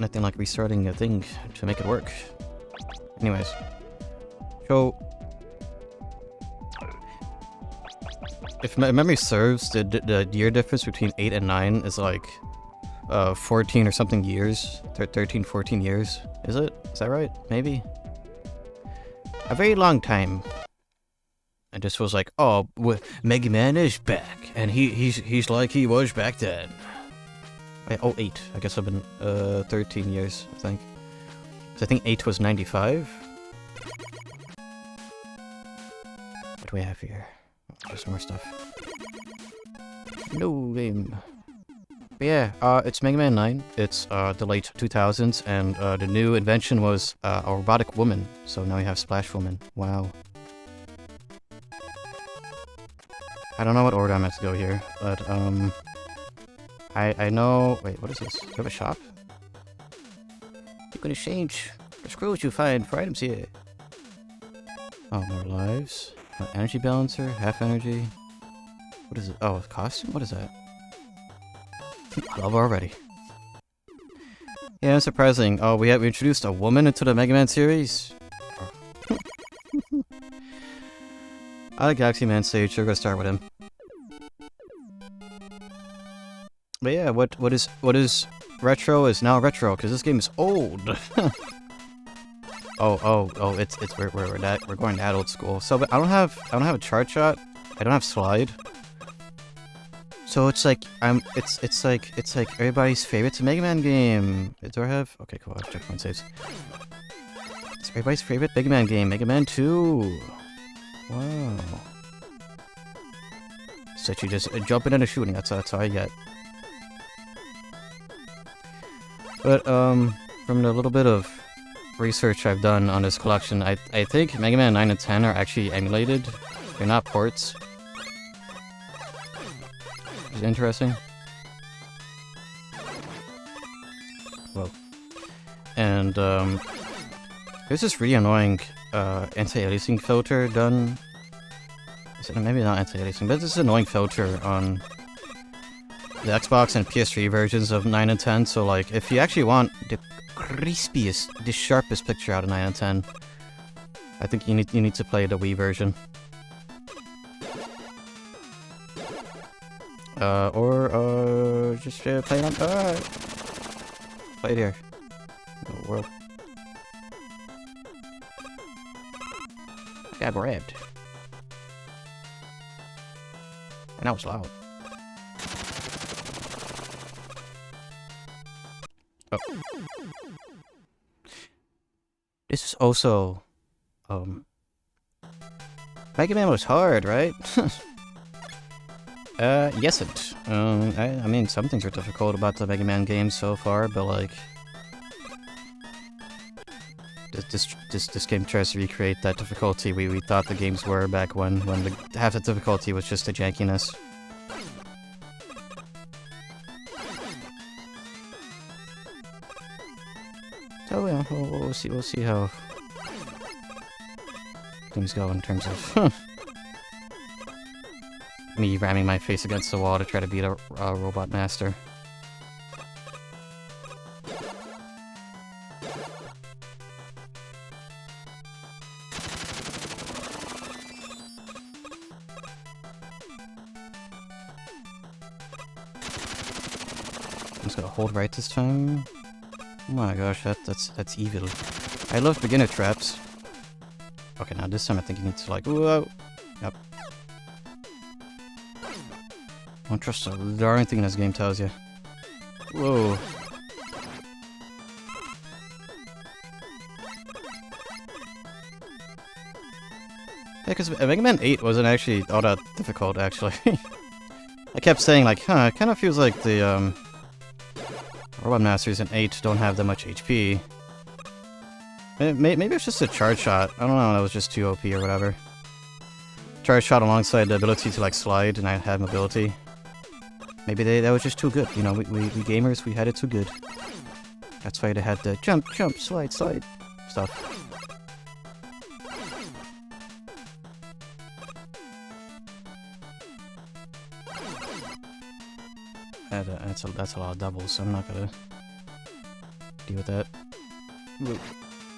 nothing like restarting a thing to make it work. Anyways, so if my memory serves, the year difference between 8 and 9 is like 14 or something years. 13, 14 years. Is it? Is that right? Maybe? A very long time. And just was like, oh, Megaman is back, and he's like he was back then. Oh, 8. I guess I've been 13 years, I think. So I think 8 was 95. What do we have here? Oh, just more stuff. No game. But yeah, it's Mega Man 9. It's the late 2000s, and the new invention was a robotic woman. So now we have Splash Woman. Wow. I don't know what order I'm meant to go here, but I know. Wait, what is this? Do you have a shop? You can exchange the screws you find for items here. Oh, more lives. Energy balancer, half energy. What is it? Oh, costume? What is that? I love already. Yeah, surprising. Oh, we introduced a woman into the Mega Man series. I like Galaxy Man stage, so we're gonna start with him. But yeah, what is retro is now retro because this game is old. We're going to adult school. So, but I don't have a charge shot. I don't have slide. So it's like it's like everybody's favorite Mega Man game. Do I have? Okay, cool. I'll check my saves. It's everybody's favorite Mega Man game, Mega Man 2. Wow. So you just jumping into shooting. That's all I get. But from the little bit of research I've done on this collection, I think Mega Man 9 and 10 are actually emulated. They're not ports. Which is interesting. Whoa. And there's this really annoying anti-aliasing filter done. Maybe not anti-aliasing, but this is an annoying filter on the Xbox and PS3 versions of 9 and 10. So like, if you actually want the crispiest, the sharpest picture out of 9 and 10, I think you need to play the Wii version. Or just play it on. Play it here. No world. Got grabbed. And that was loud. Oh. This is also Mega Man was hard, right? Yes it. I mean, some things are difficult about the Mega Man games so far, but like this game tries to recreate that difficulty we thought the games were back when half the difficulty was just the jankiness. So yeah, we'll see how things go in terms of me ramming my face against the wall to try to beat a robot master. I'm just gonna hold right this time. Oh my gosh, that's evil. I love beginner traps. Okay, now this time I think you need to like, whoa. Yep. Don't trust a darn thing this game tells you. Whoa. Yeah, because Mega Man 8 wasn't actually all that difficult, actually. I kept saying like, huh, it kind of feels like the, Robot Masters in 8 don't have that much HP. Maybe it's just a charge shot. I don't know, that was just too OP or whatever. Charge shot alongside the ability to like slide, and I had mobility. Maybe that was just too good, you know, we gamers, we had it too good. That's why they had the jump, slide stuff. That's a lot of doubles, so I'm not gonna deal with that. Ooh.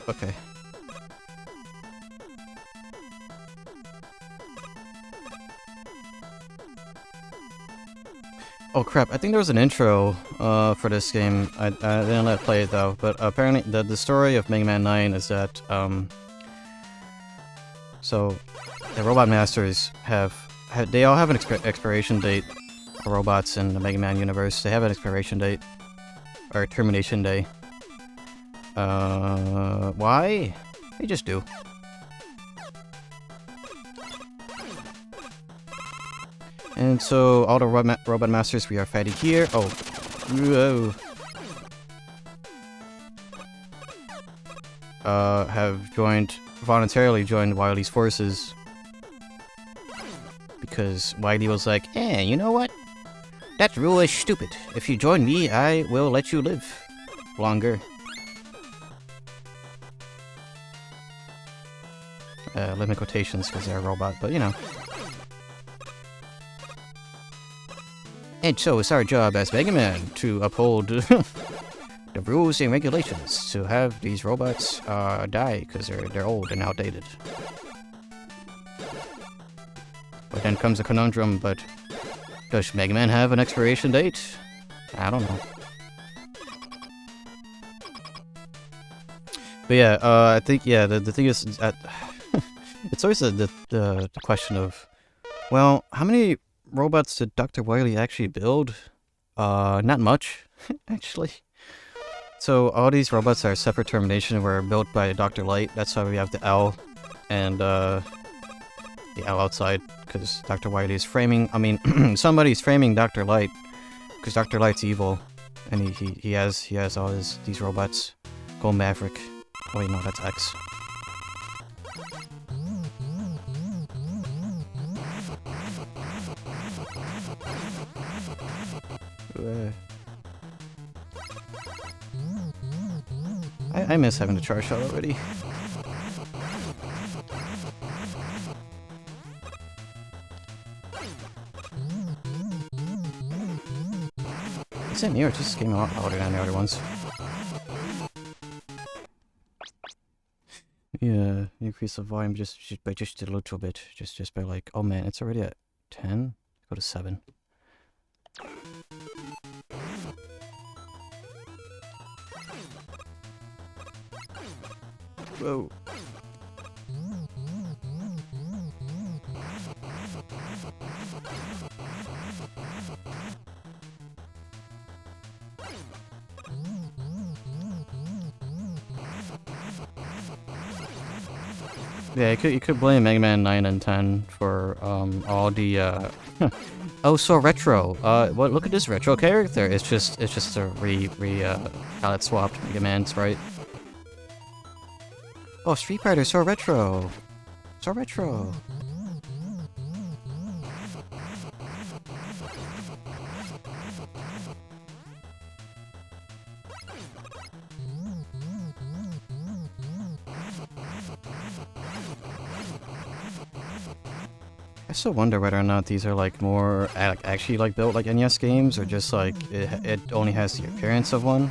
Okay. Oh crap, I think there was an intro for this game. I didn't let it play it though, but apparently the story of Mega Man 9 is that, so the Robot Masters they all have an expiration date, robots in the Mega Man universe. They have an expiration date, or termination day. Why? They just do. And so, all the Robot Masters we are fighting here. Oh. Whoa. Have voluntarily joined Wily's forces. Because Wily was like, you know what? That rule is stupid. If you join me, I will let you live longer. Limit quotations because they're a robot, but you know. And so it's our job as Mega Man to uphold the rules and regulations to have these robots die because they're old and outdated. But then comes a conundrum, but does Mega Man have an expiration date? I don't know. But yeah, I think, yeah, the thing is, it's always the question of, well, how many robots did Dr. Wily actually build? Not much, actually. So all these robots are separate termination were built by Dr. Light. That's why we have the L and the L outside, because Dr. Wily is framing. I mean, somebody's framing Dr. Light, because Dr. Light's evil, and he has all these robots. Go Maverick. Oh wait, no, that's X. I miss having the charge shot already. Is it me or it just came a lot louder than the other ones? Yeah, increase the volume just by just a little bit. Just by like, oh man, it's already at 10? Go to 7. Whoa. Yeah, you could blame Mega Man 9 and 10 for all the oh, so retro. Well, look at this retro character. It's just a palette swapped Mega Man sprite. Oh, Street Fighter, so retro. So retro. I still wonder whether or not these are like more actually like built like NES games, or just like it only has the appearance of one.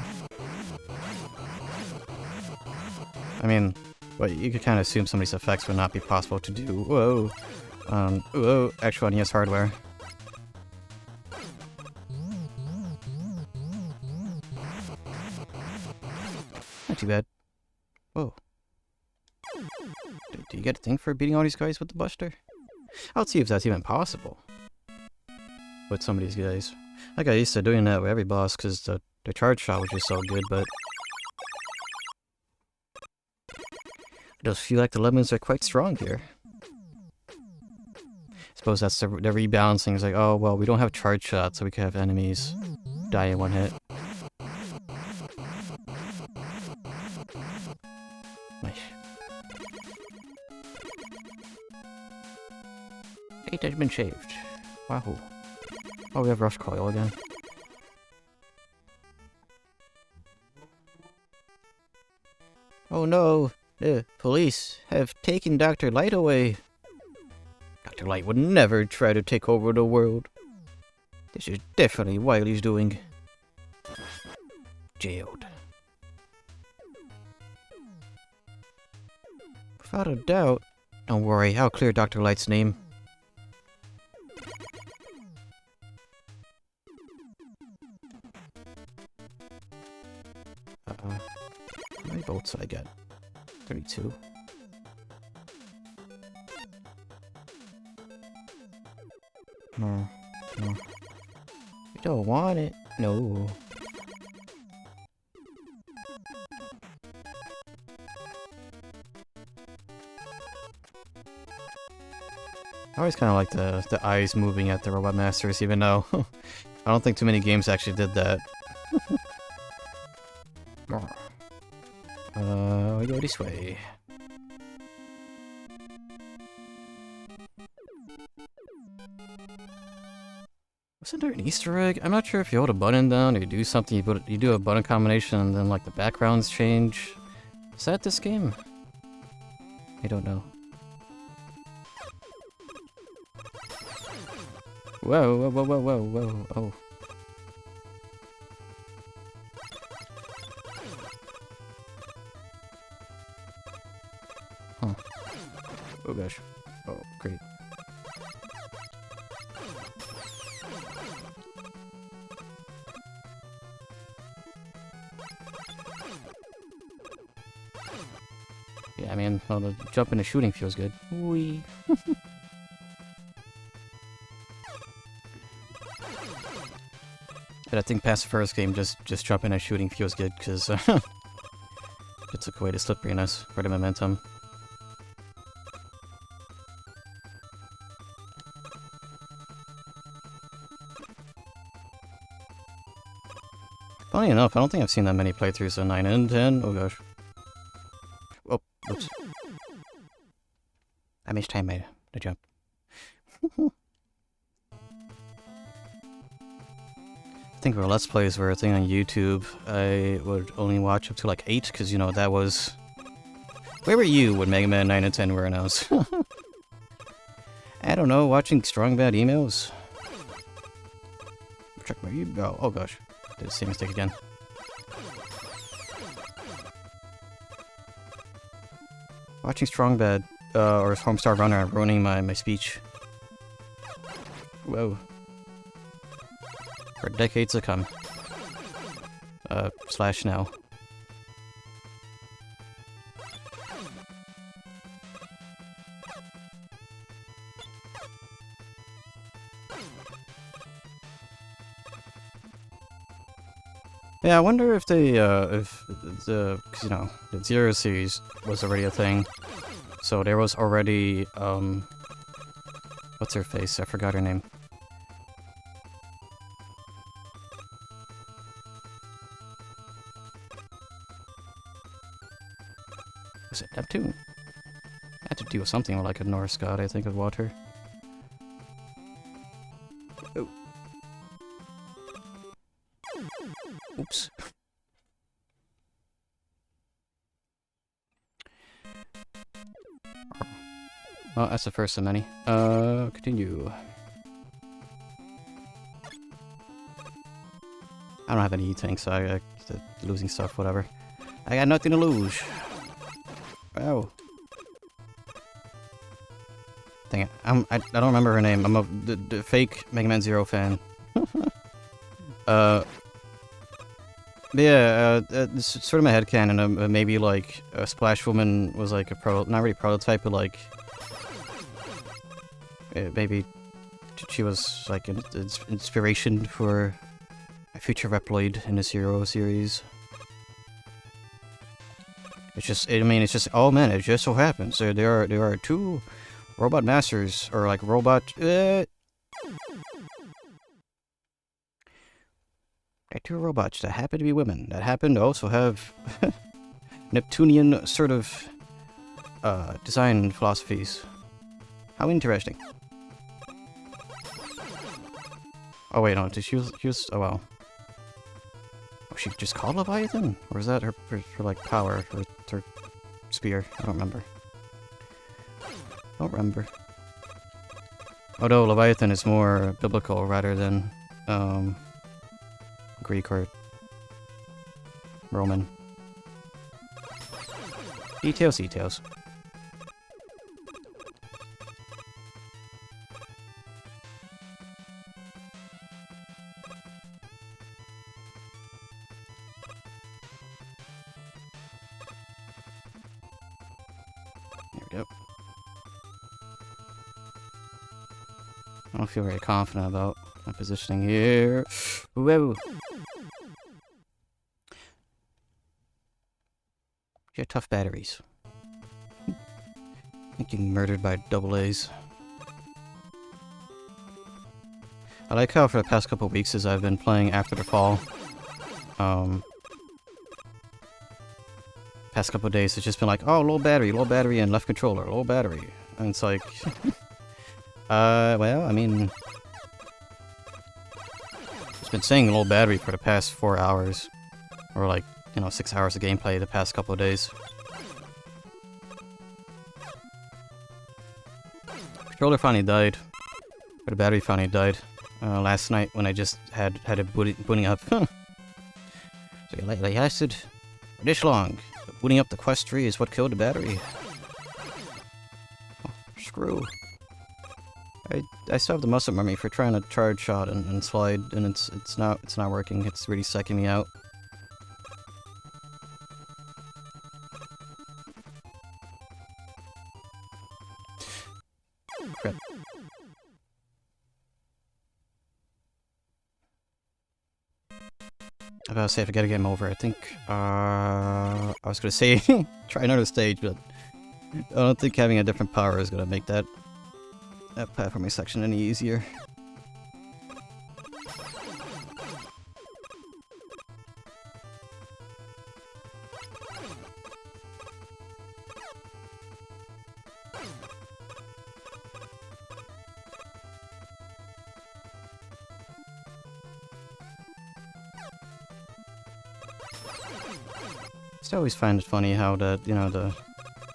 I mean, well, you could kind of assume some of these effects would not be possible to do. Whoa, whoa, actual NES hardware. Not too bad. Whoa. Do you get a thing for beating all these guys with the Buster? I'll see if that's even possible with some of these guys. I got used to doing that with every boss because the charge shot was just so good, but it does feel like the lemons are quite strong here. I suppose that's the rebalancing. It's like, oh, well, we don't have charge shots, so we can have enemies die in one hit. Nice. It has been shaved. Wahoo. Oh, we have Rush Coil again. Oh no! The police have taken Dr. Light away. Dr. Light would never try to take over the world. This is definitely Wily's doing. Jailed. Without a doubt. Don't worry, I'll clear Dr. Light's name. How many bolts did I get? 32. No. No. You don't want it. No. I always kind of like the eyes moving at the Robot Masters, even though I don't think too many games actually did that. We go this way. Wasn't there an Easter egg? I'm not sure if you hold a button down or you do something, you do a button combination and then like the backgrounds change. Is that this game? I don't know. Whoa, whoa, whoa, whoa, whoa, whoa, oh. Huh. Oh gosh. Oh, great. Yeah, I mean, well, the jump into shooting feels good. Whee. But I think past the first game, just jumping and shooting feels good, because it took away the slipperiness for the momentum. Funny enough, I don't think I've seen that many playthroughs of 9 and 10. Oh gosh. Oh, oops. I mistimed the jump. I think for Let's Plays were a thing on YouTube, I would only watch up to like 8, because, you know, that was... Where were you when Mega Man 9 and 10 were announced? I don't know, watching Strong Bad emails? Check my email. Oh gosh, did the same mistake again. Watching Strong Bad, or Homestar Runner ruining my speech. Whoa. For decades to come. Slash now. Yeah, I wonder if they, if the, cause, you know, the Zero series was already a thing. So there was already, what's her face? I forgot her name. Was it Neptune? Had to do with something with like a Norse god, I think, of water. Oh. Oops. Well, that's the first of many. Continue. I don't have any tanks, so I losing stuff, whatever. I got nothing to lose. Wow. Dang it. I don't remember her name. I'm the fake Mega Man Zero fan. Yeah, it's sort of my headcanon. Maybe like Splash Woman was like a not really prototype, but like maybe she was like an inspiration for a future Reploid in the Zero series. It's just, I mean, it's just, oh man, it just so happens there are two robot masters, or like robot. Two robots that happen to be women, that happen to also have Neptunian sort of design philosophies. How interesting. Oh wait, no, she was, oh wow. Oh, she just called Leviathan? Or is that her like power, her spear? I don't remember. Although Leviathan is more biblical rather than Greek or Roman. Details. we go. I don't feel very confident about my positioning here. Whoa! You have tough batteries. Getting murdered by double A's. I like how for the past couple of weeks as I've been playing After the Fall, past couple of days it's just been like, oh, low battery and left controller, low battery. And it's like, well, I mean, it's been saying low battery for the past 4 hours. Or like, you know, 6 hours of gameplay the past couple of days. Controller finally died. Or the battery finally died. Last night when I just had it booting up. So it lasted this long. But booting up the quest tree is what killed the battery. Oh, screw. I still have the muscle memory for trying to charge shot and slide, and it's not working. It's really sucking me out. Crap. I gotta say, if I gotta get him over, I think, I was gonna say, try another stage, but I don't think having a different power is gonna make that platforming section any easier. I always find it funny how the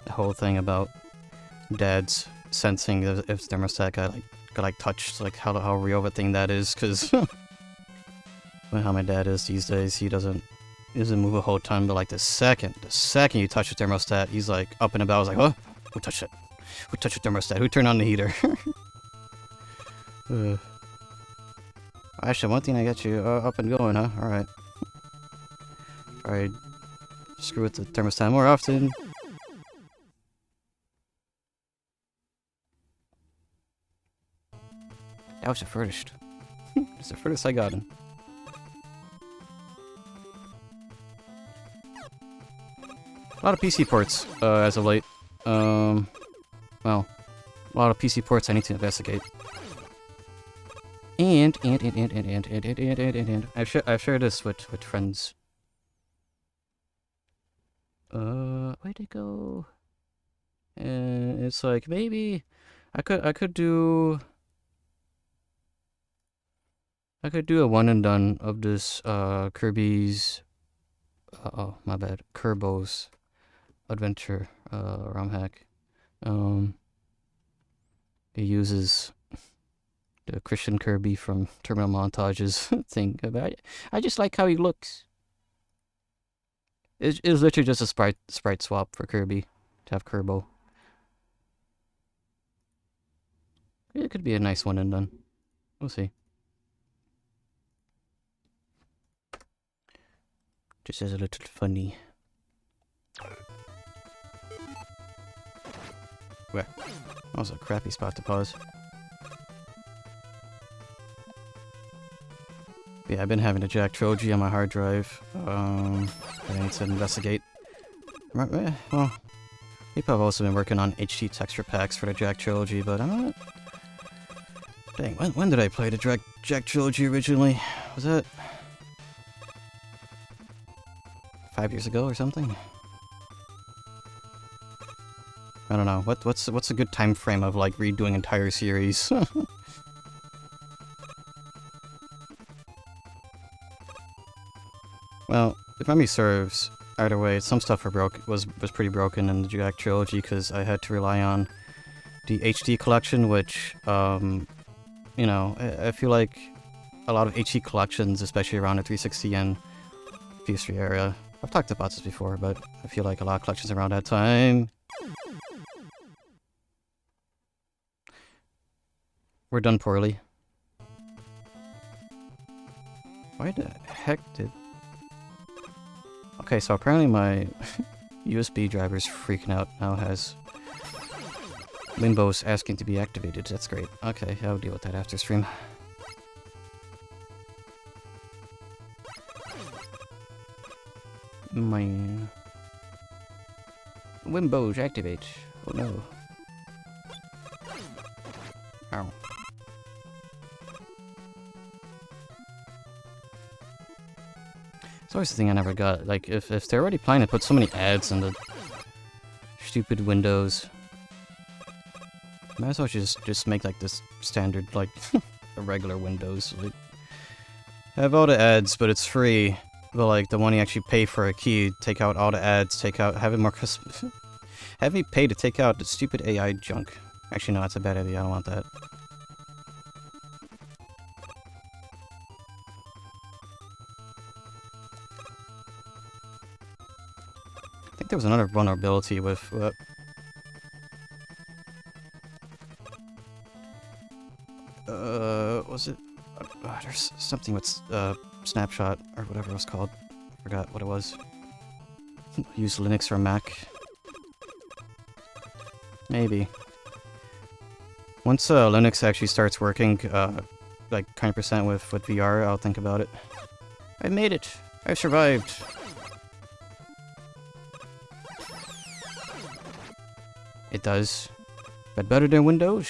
whole thing about dads sensing if thermostat got touched, like how real of a thing that is, because how my dad is these days, he doesn't move a whole ton, but like the second you touch the thermostat, he's like up and about. I was like, oh, who touched it? Who touched the thermostat? Who turned on the heater? Actually, one thing I got you up and going, huh? All right. Alright. Screw with the thermostat more often. That was the furthest. It's the furthest I got him. A lot of PC ports, as of late. Well, a lot of PC ports I need to investigate. And I've shared this with friends. Where'd it go? And it's like, maybe I could do a one and done of this Kirby's oh my bad, Kerbo's Adventure ROM hack. It uses the Christian Kirby from Terminal Montages thing about it. I just like how he looks. It was literally just a sprite swap for Kirby to have Kerbo. It could be a nice one and done. We'll see. Just as a little funny. Where? That was a crappy spot to pause. Yeah, I've been having a Jack Trilogy on my hard drive. I need to investigate. Well, people have also been working on HD texture packs for the Jack Trilogy, but I'm not... Dang, when did I play the Jack Trilogy originally? Was that 5 years ago or something? I don't know. What's a good time frame of like redoing entire series? Well, if memory serves, either way, some stuff was pretty broken in the Jack Trilogy because I had to rely on the HD collection, which, you know, I feel like a lot of HD collections, especially around the 360 and PS3 area, I've talked about this before, but I feel like a lot of collections around that time were done poorly. Why the heck did... Okay, so apparently my USB driver's freaking out now, has Limbo's asking to be activated. That's great. Okay, I'll deal with that after stream. Mine. Wimbos activate. Oh no. Ow. It's always the thing I never got. Like, if they're already planning to put so many ads in the stupid windows, might as well just make like this standard, like, regular Windows. Like, have all the ads, but it's free. But like the one you actually pay for a key, take out all the ads, have it more custom. Have me pay to take out the stupid AI junk. Actually, no, that's a bad idea. I don't want that. I think there was another vulnerability with. Was it? There's something with Snapshot or whatever it was called. Forgot what it was. Use Linux or Mac. Maybe. Once Linux actually starts working, like 20% with VR, I'll think about it. I made it! I've survived! It does. But better than Windows?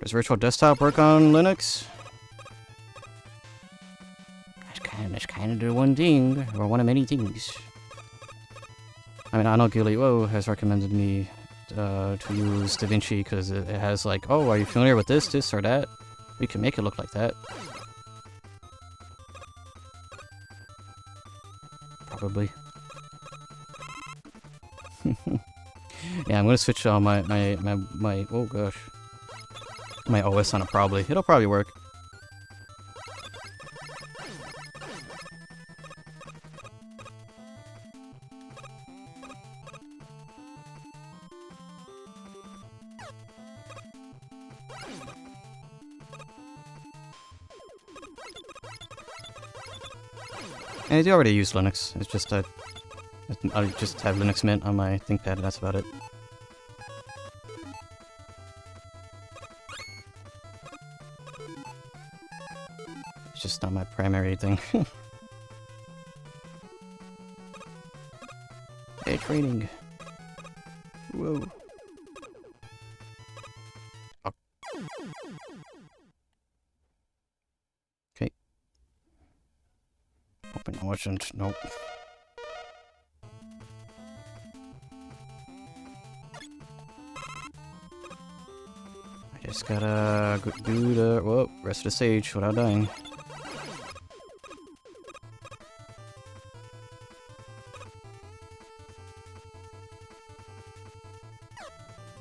Does Virtual Desktop work on Linux? That's kind of the one thing, or one of many things. I mean, I know Gilio has recommended me to use DaVinci because it has like, oh, are you familiar with this, or that? We can make it look like that. Probably. Yeah, I'm gonna switch on my oh gosh. My OS on it probably. It'll probably work. And I do already use Linux. It's just I just have Linux Mint on my ThinkPad, and that's about it. It's just not my primary thing. Hey, training. Whoa. Oh. Okay. Open ocean. Nope. I just gotta do the rest of the stage without dying.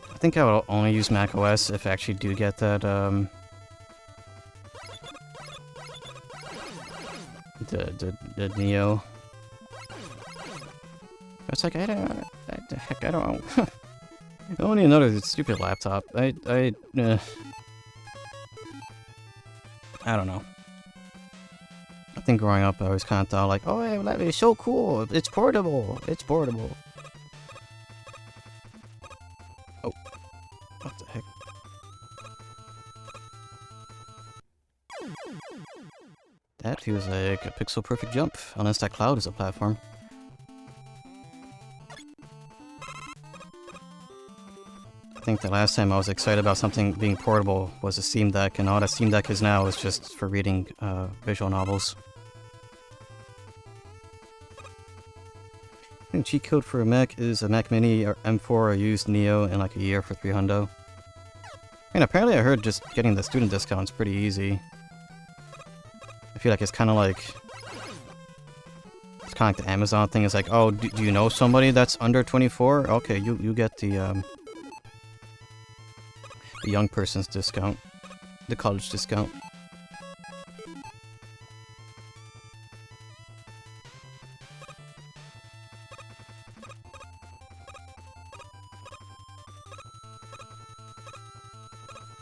I think I will only use macOS if I actually do get that, the Neo. It's like, I don't know. I don't need another stupid laptop. I don't know. I think growing up I was kind of thought like, oh, hey, that is so cool. It's portable. It's portable. Oh. What the heck? That feels like a pixel perfect jump, unless that cloud is a platform. I think the last time I was excited about something being portable was a Steam Deck, and all that Steam Deck is now is just for reading visual novels. I think cheat code for a Mac is a Mac Mini or M4 or used Neo in like a year for $300. I mean, apparently I heard just getting the student discount is pretty easy. I feel like it's kind of like the Amazon thing. It's like, oh, do you know somebody that's under 24? Okay, you get the young person's discount, the college discount.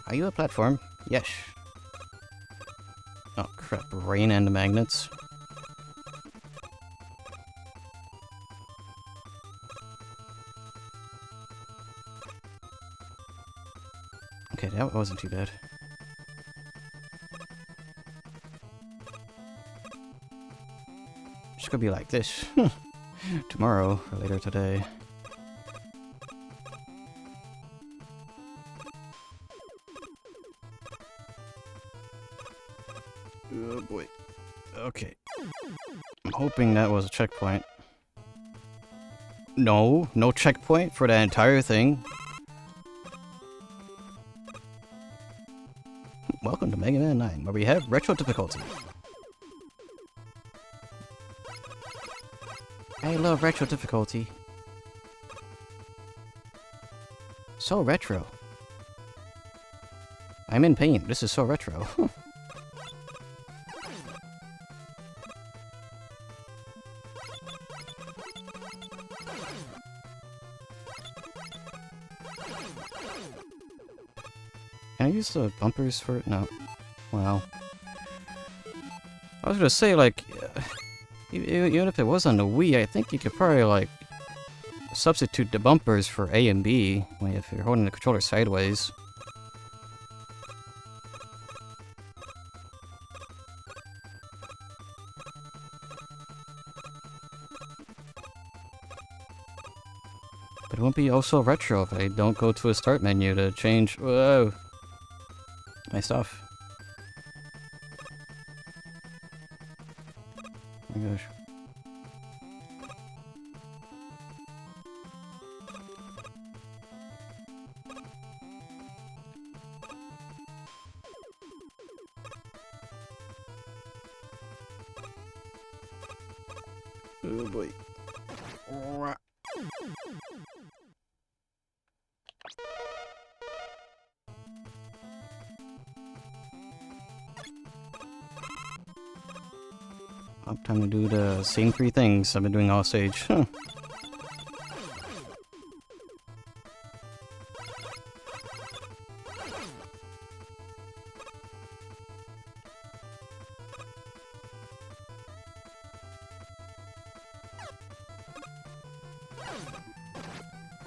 Are you a platform? Yes. Oh crap, rain and magnets. that wasn't too bad. It's gonna be like this tomorrow or later today. Oh boy. Okay. I'm hoping that was a checkpoint. No, no checkpoint for that entire thing. Welcome to Mega Man 9, where we have retro difficulty. I love retro difficulty. So retro. I'm in pain. This is so retro. Can I use the bumpers for it? No. Wow. I was gonna say, like, even if it was on the Wii, I think you could probably, like, substitute the bumpers for A and B if you're holding the controller sideways. But it won't be also retro if I don't go to a start menu to change. Whoa! My stuff. Oh my gosh. Oh boy. Time to do the same 3 things I've been doing all stage. Huh.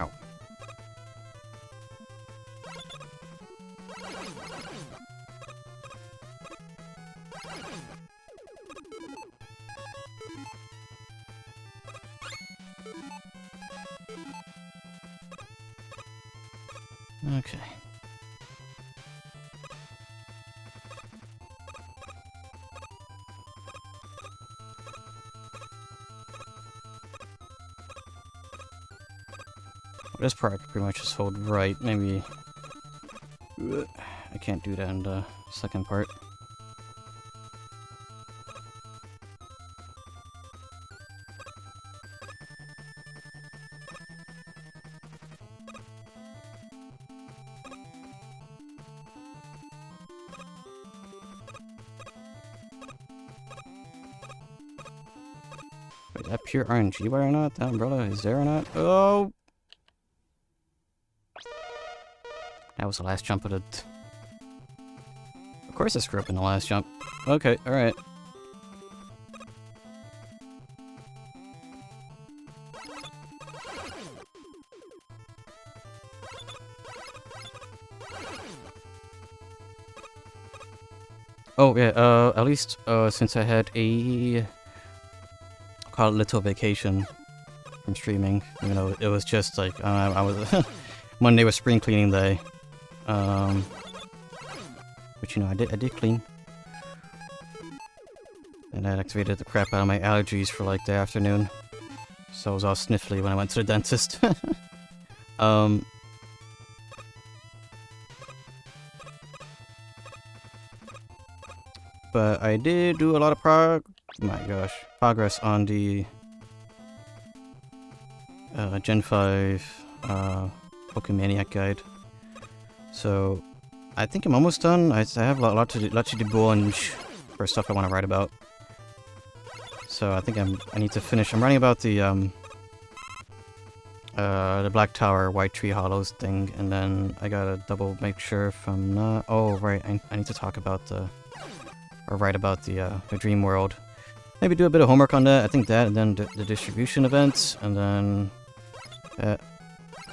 Ow. Okay. This part I could pretty much just hold right. Maybe I can't do that in the second part. Wait, is that pure RNG or not? That umbrella is there or not? Oh! That was the last jump of the... Of course I screw up in the last jump. Okay, alright. Oh, yeah, at least, since I had a... I'll call it little vacation from streaming. You know, it was just like, I was... Monday was spring cleaning day. Which, you know, I did clean. And that activated the crap out of my allergies for, like, the afternoon. So I was all sniffly when I went to the dentist. But I did do a lot of progress on the Gen 5 Pokemaniac guide. So I think I'm almost done. I have a lot to debunch for stuff I want to write about. So I think I need to finish. I'm writing about the Black Tower White Tree Hollows thing, and then I gotta double make sure if I'm not. Oh right, I need to talk about write about the Dream World. Maybe do a bit of homework on that. I think that, and then the distribution events, and then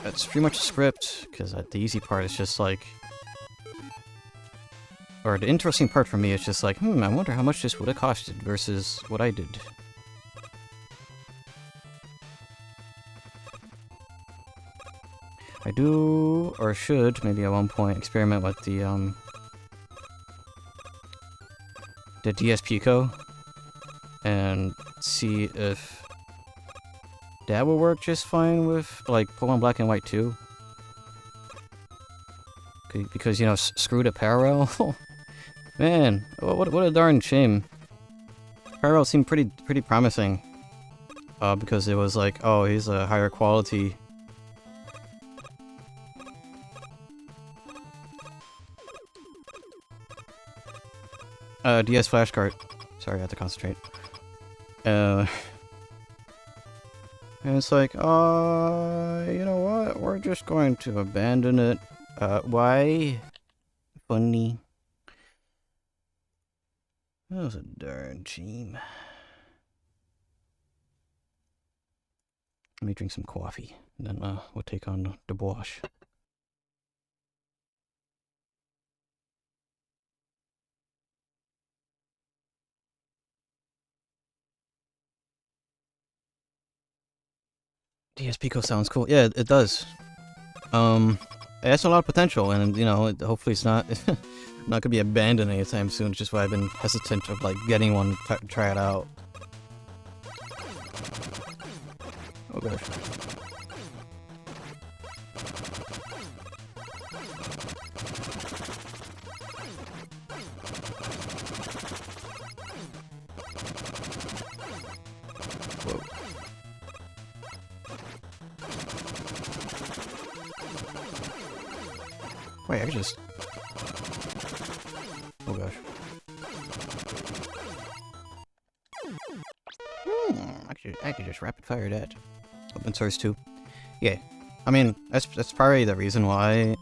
that's pretty much a script. Because the easy part is just like or the interesting part for me is just like, I wonder how much this would have costed versus what I did. I do, or should, maybe at one point, experiment with the DS Pico and see if that will work just fine with, like, Pokemon Black and White 2. Because, you know, screw the parallel. Man, what a darn shame. Parallel seemed pretty promising. Because it was like, oh, he's a higher quality. DS flashcard. Sorry, I had to concentrate. And it's like, you know what? We're just going to abandon it. Why? Funny. That was a darn shame. Let me drink some coffee, and then we'll take on the wash. DS Pico sounds cool. Yeah, it does. It has a lot of potential, and you know, hopefully it's not not gonna be abandoned anytime soon. It's just why I've been hesitant of like getting one to try it out. Oh gosh. Whoa. Wait, I just... Oh gosh. I could just rapid fire that. Open source 2. Yeah. I mean, that's probably the reason why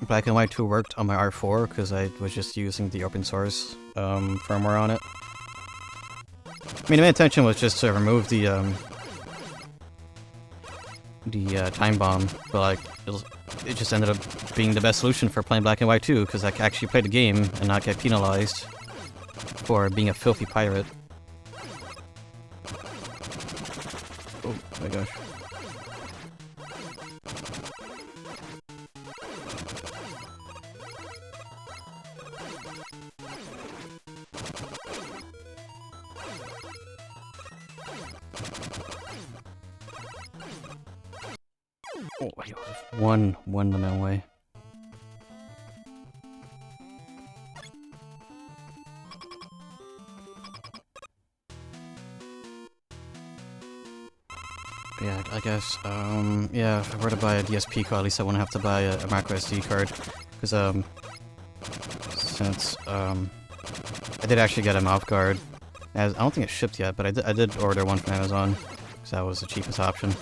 Black and White 2 worked on my R4, because I was just using the open source firmware on it. I mean, my intention was just to remove the time bomb, but like it just ended up being the best solution for playing Black and White 2, because I could actually play the game and not get penalized for being a filthy pirate. Oh my gosh. Oh, one the main way. Yeah, I guess, yeah, if I were to buy a DS Pico, at least I wouldn't have to buy a micro SD card, because, since, I did actually get a mouth guard, I don't think it's shipped yet, but I did order one from Amazon, because that was the cheapest option.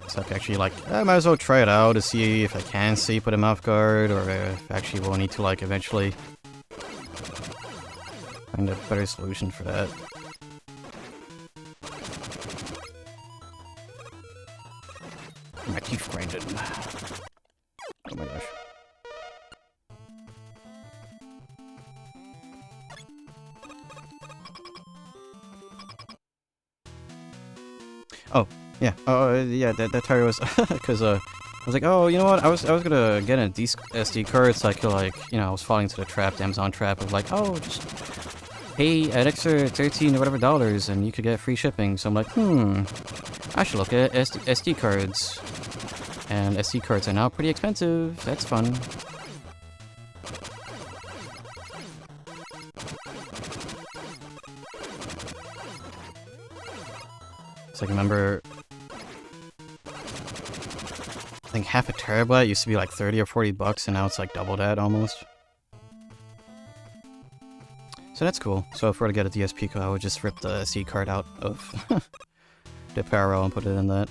So I could actually, like, I might as well try it out to see if I can sleep with a mouth guard, or if I actually will need to, like, eventually find a better solution for that. My teeth grinded. Oh my gosh. Oh, yeah. Oh, yeah, that tire was... Because, I was like, oh, you know what? I was gonna get a SD card so I could, like, you know, I was falling into the trap, the Amazon trap of, like, oh, just pay an extra $13 or whatever dollars and you could get free shipping. So I'm like, I should look at SD cards. And SD cards are now pretty expensive. That's fun. It's like, I remember, I think half a terabyte used to be like 30 or 40 bucks, and now it's like double that almost. So that's cool. So if we were to get a DS Pico, I would just rip the SD card out of the parallel and put it in that.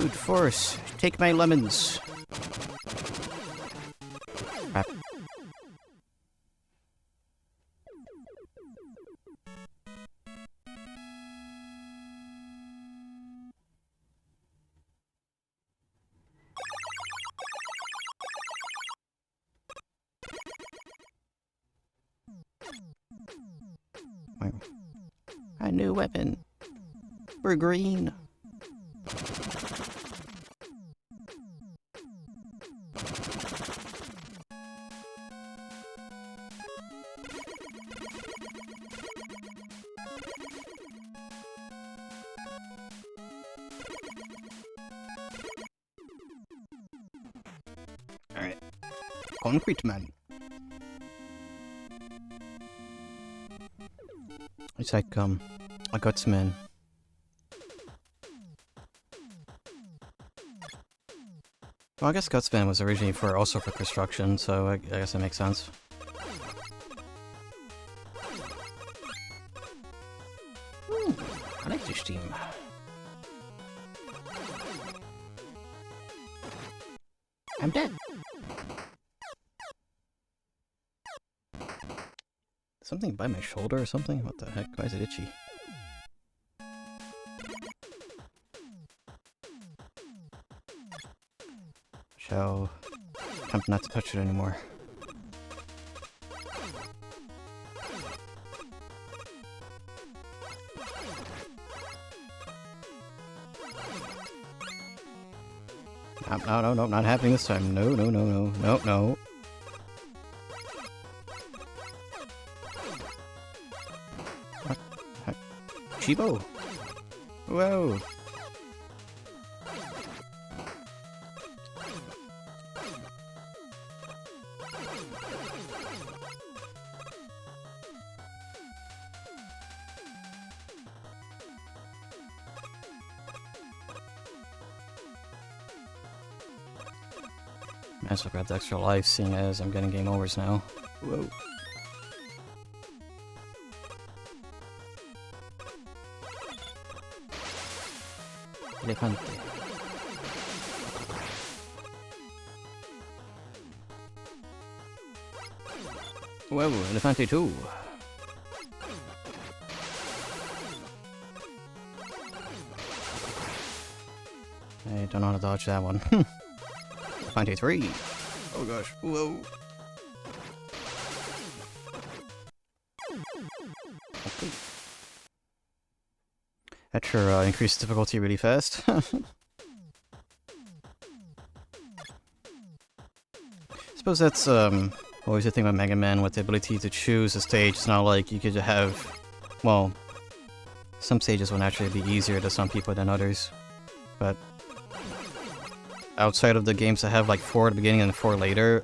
Brute force, take my lemons. Crap. A new weapon. We're green. Alright. Concrete Man. It's like, a gutsman. Well, I guess gutsman was originally also for construction, so I guess that makes sense. Ooh, I like this team. I'm dead. Something by my shoulder or something? What the heck? Why is it itchy? Shall attempt not to touch it anymore. No, not happening this time. No. What? Heck? Chibo! Whoa! Might as well grab the extra life, seeing as I'm getting game overs now. Whoa. Elefante. Whoa, Elefante 2. I don't know how to dodge that one. 23. Oh gosh. Whoa. Okay. That sure increased difficulty really fast. Suppose that's always the thing about Megaman with the ability to choose a stage. It's not like you could have, well, some stages will naturally be easier to some people than others, but outside of the games that have like 4 at the beginning and 4 later,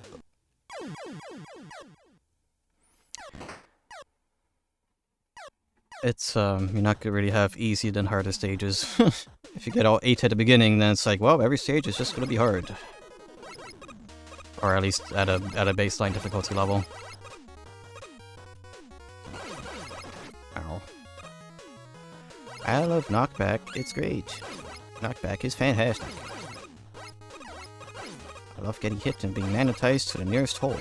it's you're not gonna really have easy than harder stages. If you get all 8 at the beginning, then it's like, well, every stage is just gonna be hard, or at least at a baseline difficulty level. Ow. I love knockback. It's great. Knockback is fantastic. I love getting hit and being magnetized to the nearest hole.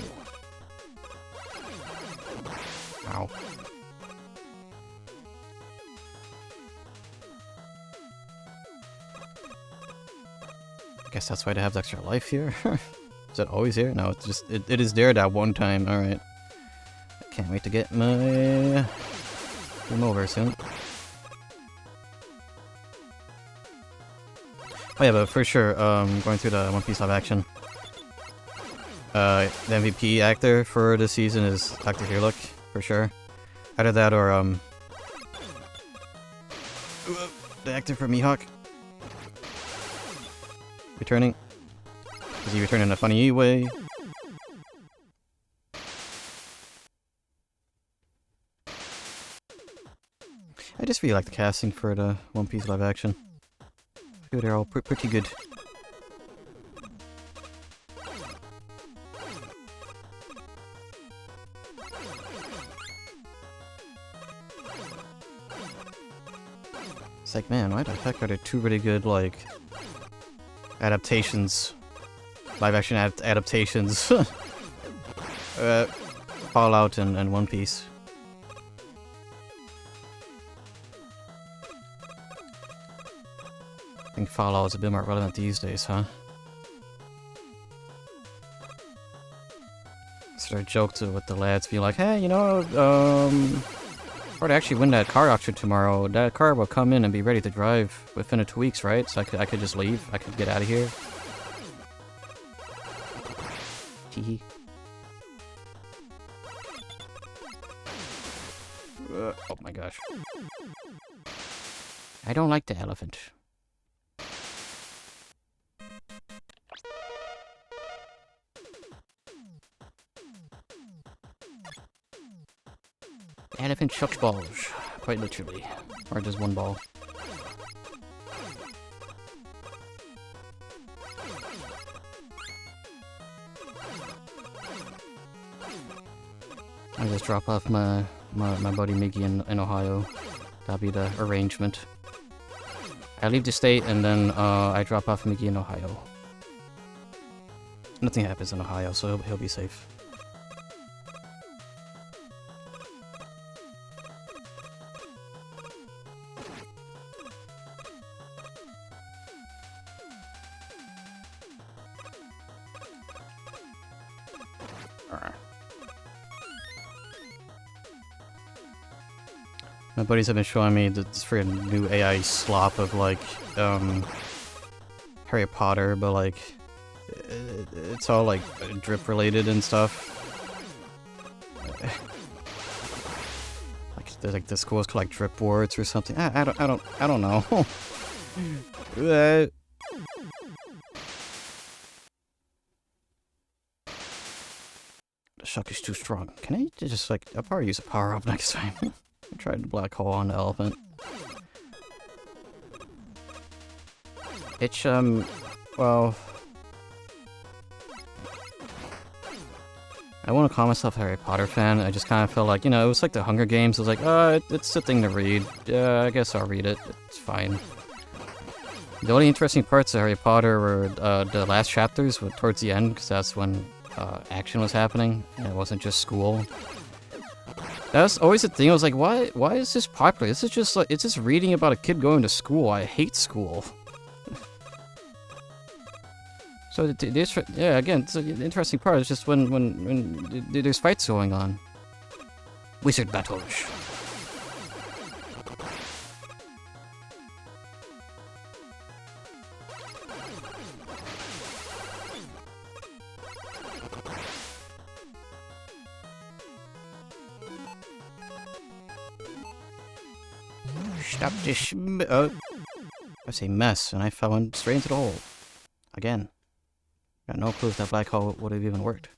Ow. I guess that's why they have the extra life here. Is it always here? No, it's just it is there that one time. Alright. I can't wait to get my game over soon. Oh yeah, but for sure, going through the One Piece live action. The MVP actor for this season is Dr. Heerlook, for sure. Either that or, the actor for Mihawk. Returning. Is he returning in a funny way? I just really like the casting for the One Piece live action. I feel they're all pretty good. It's like, man, why the heck are there 2 really good, like, adaptations. Live action adaptations. Fallout and One Piece. I think Fallout is a bit more relevant these days, huh? Sort of joke with the lads, be like, hey, you know, if I actually win that car auction tomorrow, that car will come in and be ready to drive within 2 weeks, right? So I could just leave. I could get out of here. Hee oh my gosh. I don't like the elephant. The elephant chucks balls, quite literally. Or just one ball. I just drop off my buddy Miggy in Ohio. That'll be the arrangement. I leave the state and then I drop off Miggy in Ohio. Nothing happens in Ohio, so he'll be safe. My buddies have been showing me this freaking new AI slop of like Harry Potter, but like it's all like drip related and stuff. Like the schools collect drip words or something. I don't know. The shock is too strong. Can I just like? I'll probably use a power up next time. I tried the black hole on the elephant. It's well, I wouldn't call myself a Harry Potter fan. I just kind of felt like, you know, it was like the Hunger Games. I was like, it's a thing to read. Yeah, I guess I'll read it. It's fine. The only interesting parts of Harry Potter were the last chapters, towards the end, because that's when action was happening, and it wasn't just school. That was always the thing. I was like, why is this popular? This is just like, it's just reading about a kid going to school. I hate school. So yeah, again, it's an interesting part. It's just when there's fights going on. Wizard battles. Stop this I say mess, and I fell straight into the hole. Again. Got no clue if that black hole would have even worked.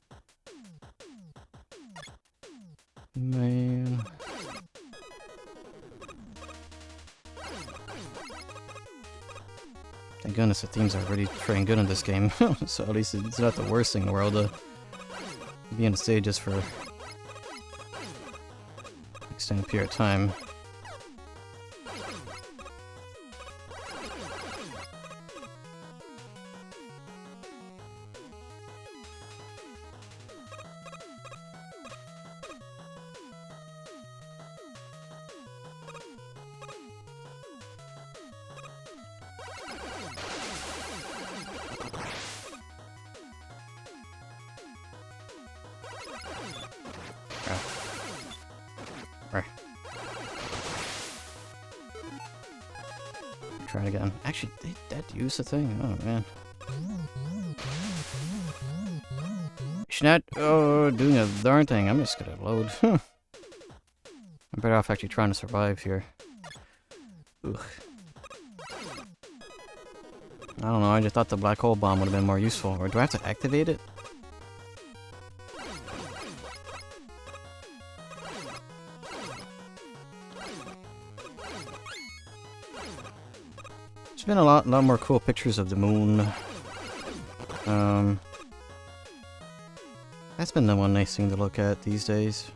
Man. Thank goodness the themes are really pretty good in this game. So at least it's not the worst thing in the world to be on the stages for an extended period of time. Try it again. Actually, that used the thing. Oh man. She's not doing a darn thing. I'm just gonna load. I'm better off actually trying to survive here. Ugh. I don't know. I just thought the black hole bomb would have been more useful. Or do I have to activate it? There's been a lot more cool pictures of the moon. That's been the one nice thing to look at these days.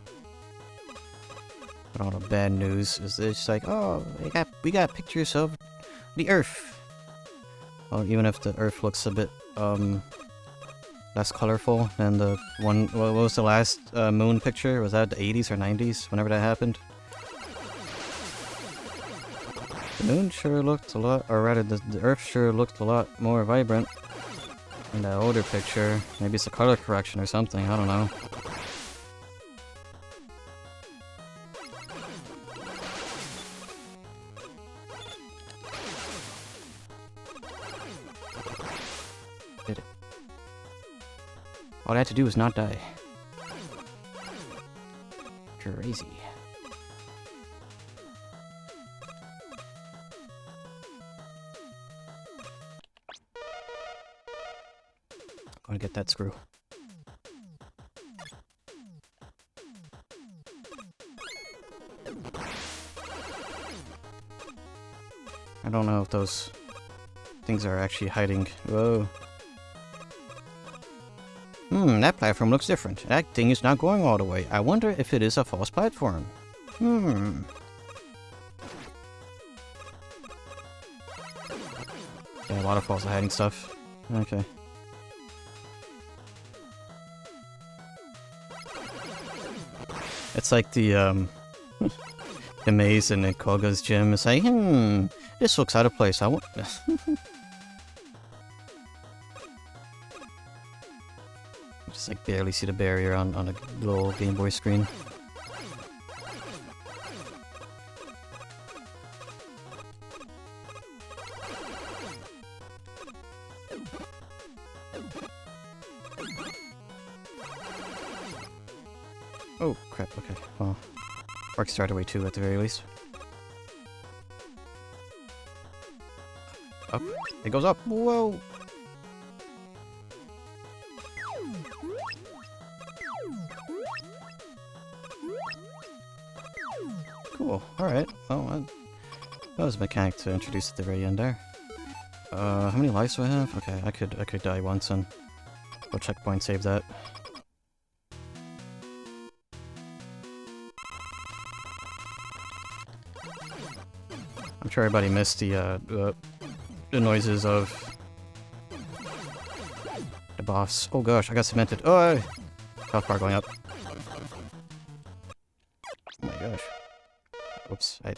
But all the bad news is it's like, oh, we got pictures of the Earth. Well, even if the Earth looks a bit less colorful than the one. What was the last moon picture? Was that the 80s or 90s? Whenever that happened. The moon sure looked a lot, or rather, the Earth sure looked a lot more vibrant in that older picture. Maybe it's a color correction or something. I don't know. Did it? All I had to do was not die. Crazy. I'm gonna get that screw. I don't know if those things are actually hiding. Whoa. That platform looks different. That thing is not going all the way. I wonder if it is a false platform. Yeah, waterfalls are hiding stuff. Okay. It's like the the maze in Koga's gym. It's like, this looks out of place. I want. Just like barely see the barrier on a little Game Boy screen. Oh crap, okay. Well, work started way too at the very least. Up. It goes up. Whoa! Cool. Alright. Well, that was a mechanic to introduce at the very end there. How many lives do I have? Okay, I could die once and go checkpoint save that. I'm sure everybody missed the noises of the boss. Oh gosh, I got cemented. Oh! Health bar going up. Oh my gosh. Oops, I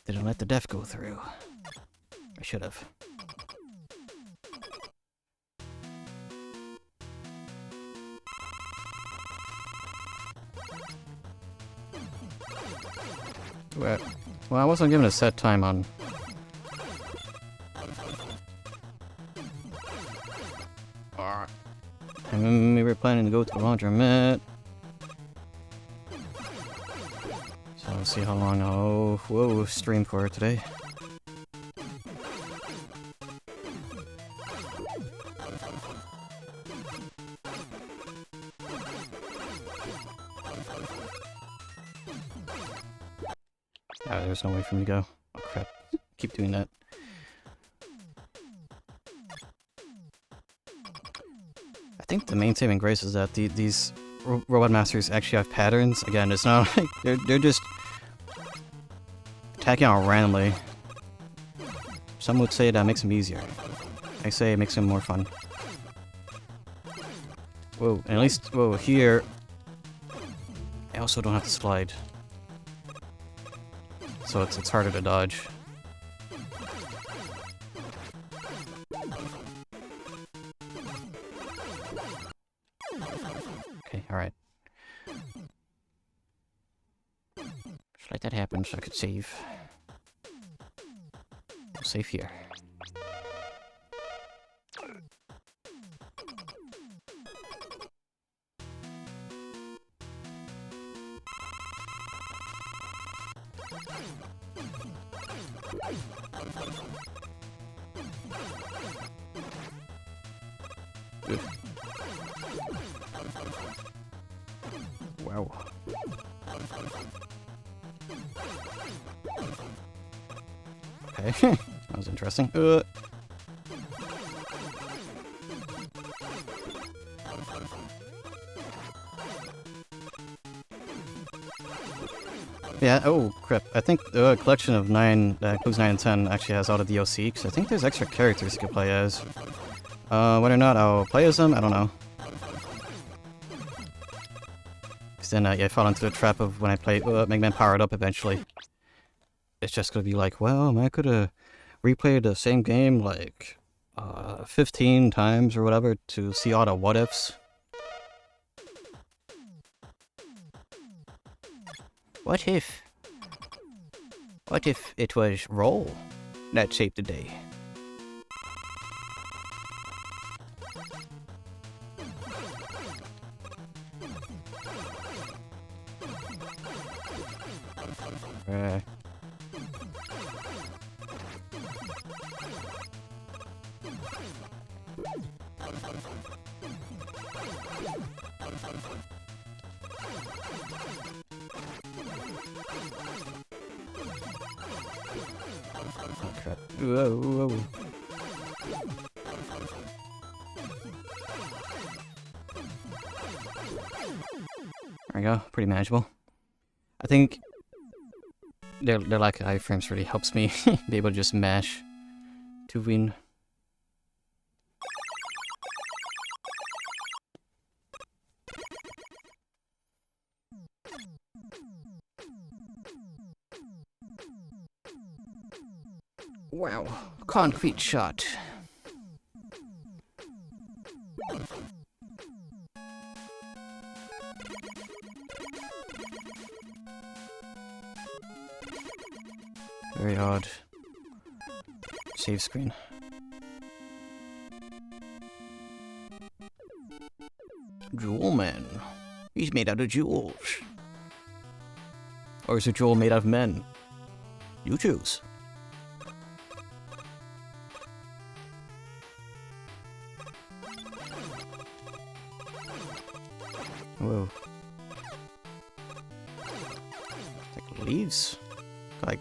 didn't let the death go through. I should have. Well, I wasn't given a set time on. And we were planning to go to the laundromat. So let's see how long I'll stream for today. There's no way for me to go. Oh crap. Keep doing that. I think the main saving grace is that these robot masters actually have patterns. Again, it's not like they're just attacking out randomly. Some would say that makes them easier. I say it makes them more fun. Whoa, and at least here I also don't have to slide. So it's harder to dodge. Okay, alright. Just let that happen so I could save. We'll save here. Good. Wow. Okay, that was interesting. Yeah, oh crap. I think the collection of 9, that includes 9 and 10, actually has all the DLC, because I think there's extra characters you can play as. Whether or not I'll play as them, I don't know. Because then, yeah, I fall into the trap of when I play Megaman Powered Up eventually. It's just gonna be like, well, I could have replayed the same game like 15 times or whatever to see all the what-ifs. What if it was roll that shaped the day? Crap. Whoa, whoa. There we go, pretty manageable. I think their lack of iframes really helps me be able to just mash to win. Wow, concrete shot. Very odd. Save screen. Jewel Man. He's made out of jewels. Or is a jewel made out of men? You choose. Whoa. It's like leaves? Like,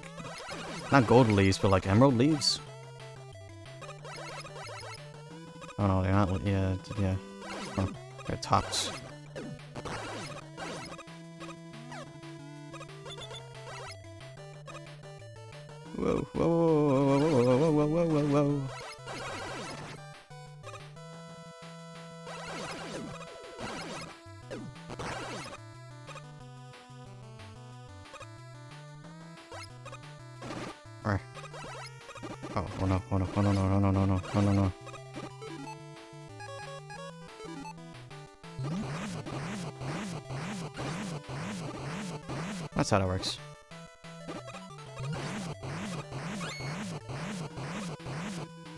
not gold leaves, but like emerald leaves? Oh no, they're not, yeah. Oh, they're tops. Whoa, whoa, whoa, whoa, whoa, whoa, whoa, whoa, whoa. Oh no, oh no, oh no, no, no, no, no, no, no, no, no. That's how that works.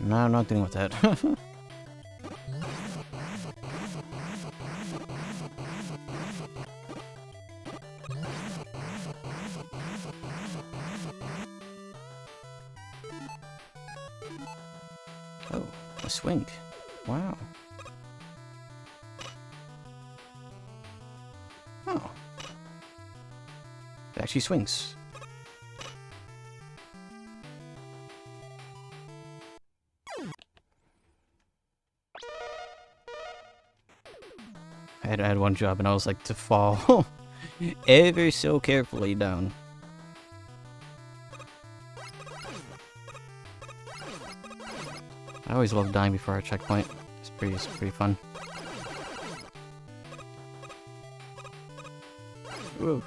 No, I'm not dealing with that. Oh, a swing. Wow. Oh. It actually swings. I had one job and I was like to fall ever so carefully down. I always love dying before a checkpoint. It's pretty fun. Whoa.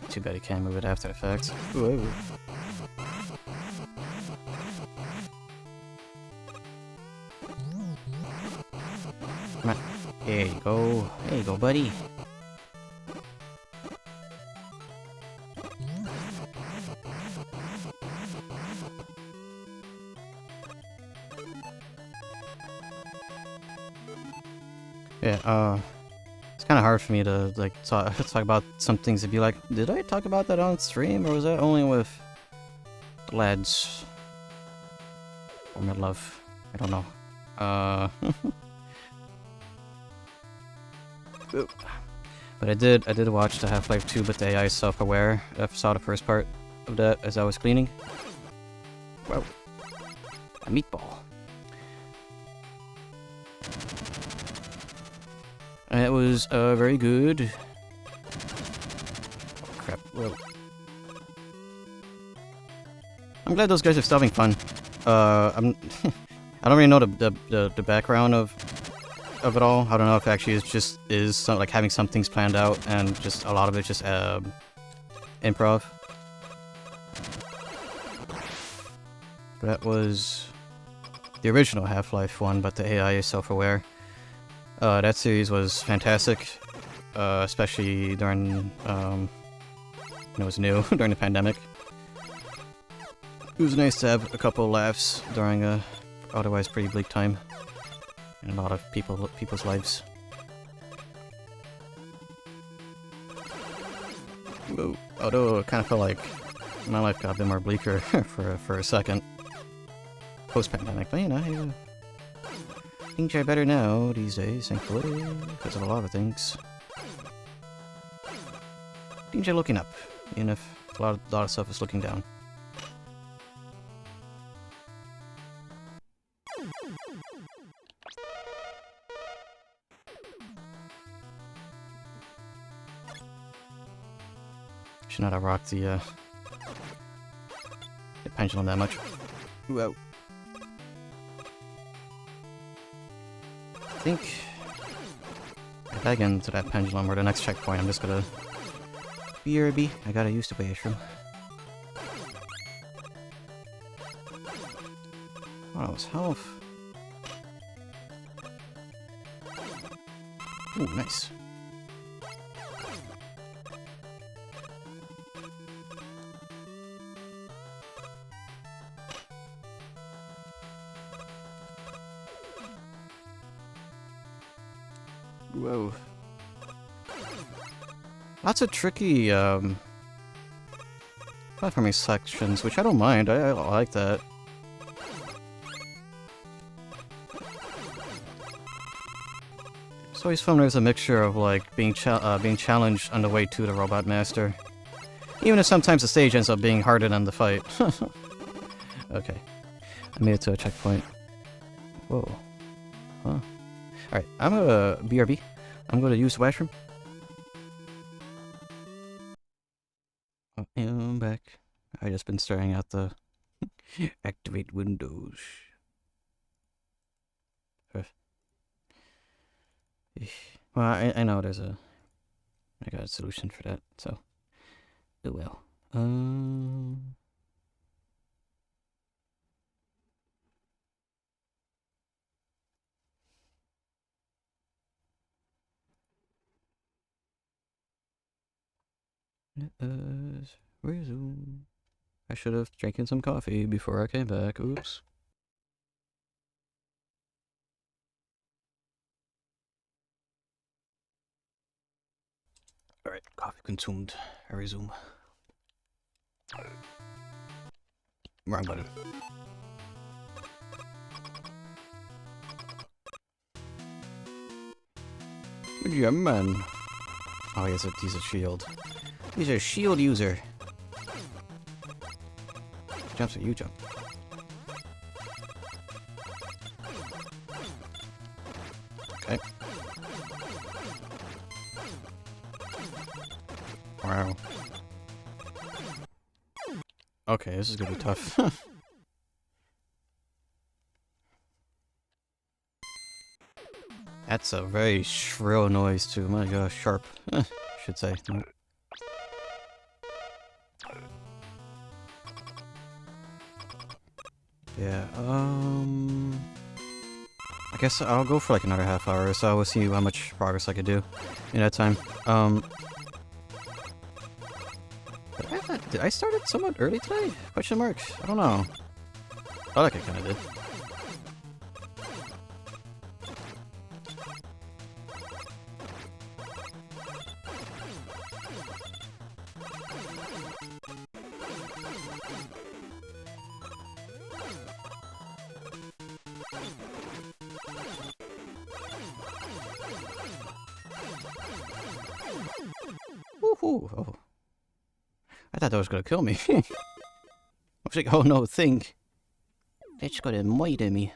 Too bad you can't move it after the fact. Whoa. Come on. There you go. There you go, buddy. Yeah, kind of hard for me to like talk about some things and be like, did I talk about that on stream, or was that only with the lads or my love? I don't know. But I did watch the Half-Life 2, but the AI is self-aware. I saw the first part of that as I was cleaning. Wow, a meatball. And it was very good. Oh, crap. Whoa. I'm glad those guys are still having fun. I don't really know the background of it all. I don't know if it actually is some, like having some things planned out and just a lot of it just improv. That was the original Half-Life one, but the AI is self-aware. That series was fantastic, especially during when it was new during the pandemic. It was nice to have a couple of laughs during a otherwise pretty bleak time in a lot of people's lives. Whoa. Although it kind of felt like my life got a bit more bleaker for a second post-pandemic, but you know, things are better now these days, thankfully, because of a lot of things. Things are looking up, even if a lot of stuff is looking down. Should not have rocked the pendulum that much. Whoa. I think if I get into that pendulum or the next checkpoint, I'm just gonna BRB. I gotta use the washroom. Oh, that was health. Ooh, nice. Whoa. Lots of tricky platforming sections, which I don't mind. I like that. It's always fun when there's a mixture of like being challenged on the way to the Robot Master, even if sometimes the stage ends up being harder than the fight. Okay, I made it to a checkpoint. Whoa. Huh. Alright, I'm gonna BRB. I'm gonna use the washroom. I'm back. I just been staring at the activate windows. Well, I know I got a solution for that, so it will. Resume. I should have drinking some coffee before I came back. Oops. Alright, coffee consumed. I resume. Wrong button. Yeah, man. Oh, he's a shield. He's a shield user. Jump so you jump. Okay. Wow. Okay, this is gonna be tough. That's a very shrill noise too. My gosh, sharp. Should say. Yeah, I guess I'll go for like another half hour, so we'll see how much progress I could do in that time. Did I start it somewhat early today? Question mark? I don't know. I felt like I kinda did. Oh. I thought that was gonna kill me. I was like, oh no, think. That's gonna murder me.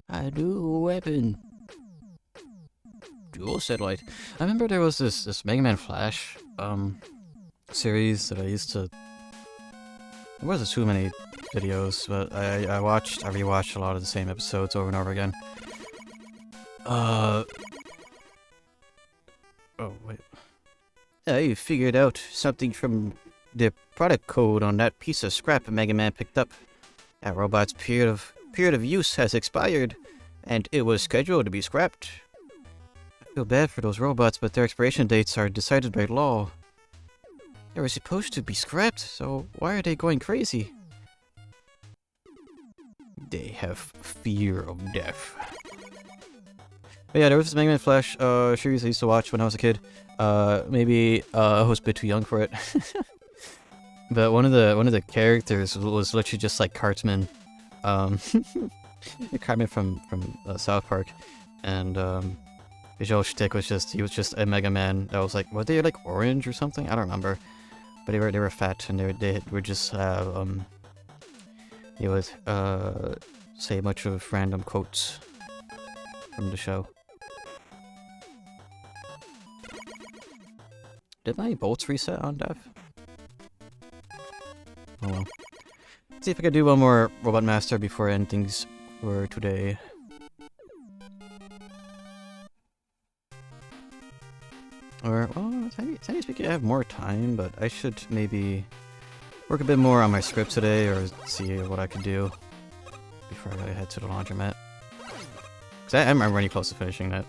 A new weapon. Dual satellite. I remember there was this Mega Man Flash series that I used to. There wasn't too many videos, but I rewatched a lot of the same episodes over and over again. Oh wait. I figured out something from the product code on that piece of scrap Mega Man picked up. That robot's period of use has expired, and it was scheduled to be scrapped. I feel bad for those robots, but their expiration dates are decided by law. They were supposed to be scrapped, so why are they going crazy? They have fear of death. But yeah, there was this Megaman Flash series I used to watch when I was a kid. Maybe I was a bit too young for it. But one of the characters was literally just like Cartman. Cartman from South Park, and his whole shtick was he was just a Mega Man that was like, were they like orange or something? I don't remember, but they were fat, and they were just he would say a bunch of random quotes from the show. Did my bolts reset on death? Oh well. Let's see if I can do one more Robot Master before I end things for today. Or, well, technically speaking, I have more time, but I should maybe work a bit more on my script today, or see what I can do before I head to the laundromat. Cause I'm really close to finishing that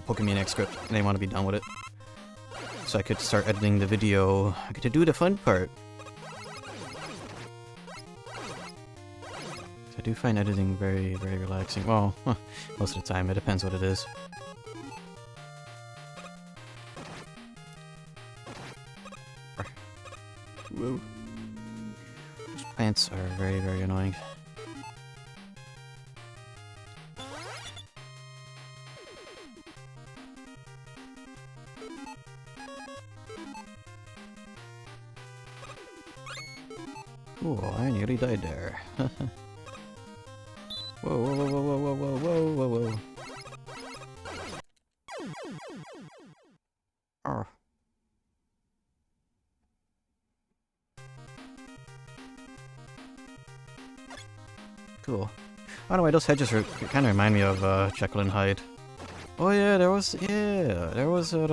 Pokemon script, and I want to be done with it. So I could start editing the video. I get to do the fun part. I do find editing very, very relaxing. Well, most of the time. It depends what it is. Whoa. Those plants are very, very annoying. Cool, I nearly died there. Whoa, whoa, whoa, whoa, whoa, whoa, whoa, whoa, whoa. Oh. Cool. By the way, those hedges kind of remind me of Jekyll and Hyde. Oh yeah, there was that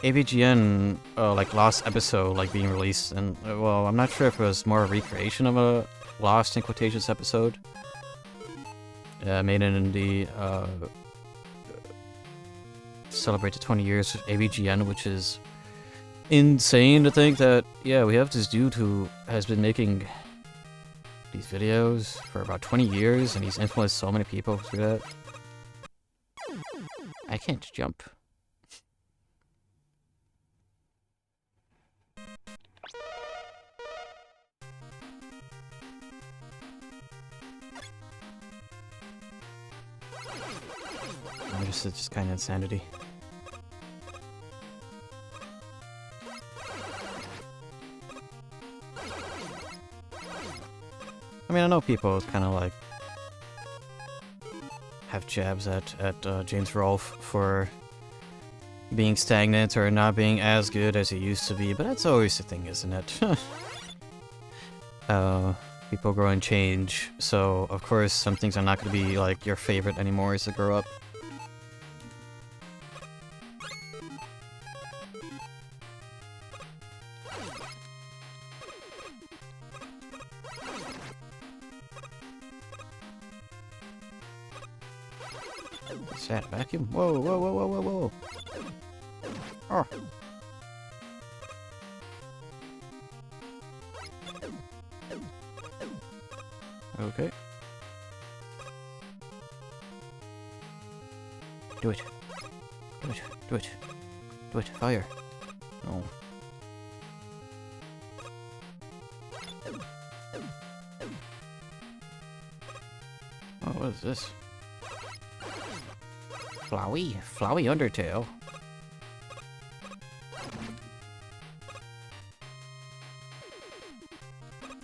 AVGN like Lost episode like being released, and well, I'm not sure if it was more a recreation of a Lost in quotations episode. Made it in the celebrate the 20 years of AVGN, which is insane to think that, yeah, we have this dude who has been making these videos for about 20 years, and he's influenced so many people through that. I can't jump. It's just kind of insanity. I mean, I know people kind of like have jabs at James Rolfe for being stagnant or not being as good as he used to be, but that's always the thing, isn't it? People grow and change, so of course some things are not going to be like your favorite anymore as they grow up. What's that, vacuum? Whoa, whoa, whoa, whoa, whoa, whoa! Oh! Okay. Do it. Do it. Do it. Do it. Fire. Oh. Oh, what is this? Flowey Undertale.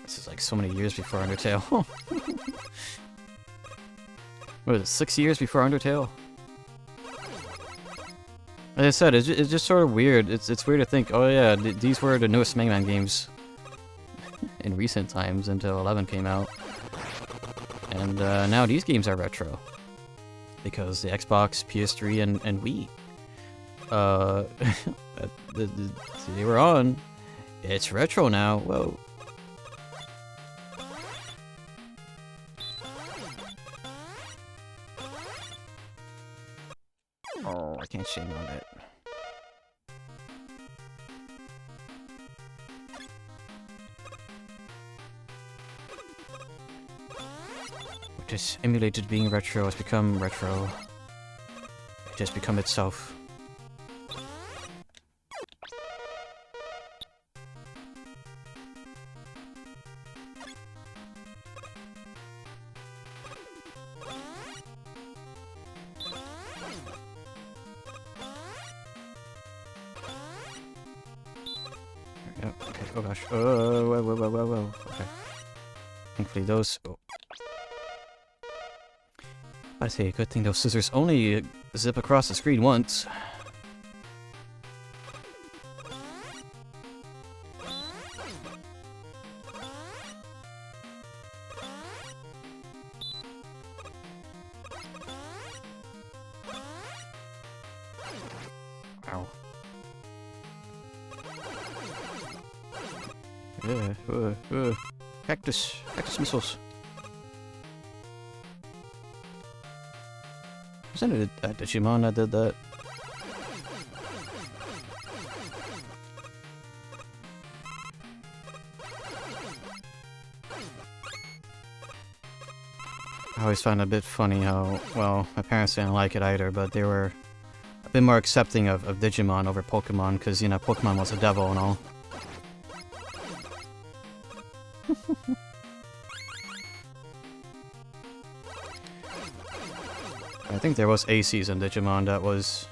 This is like so many years before Undertale. What is it, 6 years before Undertale? Like I said, it's just sort of weird. It's weird to think, oh yeah, these were the newest Mega Man games in recent times until 11 came out. And now these games are retro. Because the Xbox, PS3, and Wii. They were on. It's retro now. Whoa. Oh, I can't shame on it. Just emulated being retro has become retro. It has become itself. Yeah, okay, oh gosh. Whoa. Okay. Thankfully those... Oh. I say, good thing those scissors only zip across the screen once. Ow. Cactus missiles. Wasn't it Digimon that did that? I always find it a bit funny how, well, my parents didn't like it either, but they were a bit more accepting of Digimon over Pokemon, because, you know, Pokemon was a devil and all. I think there was a season Digimon that was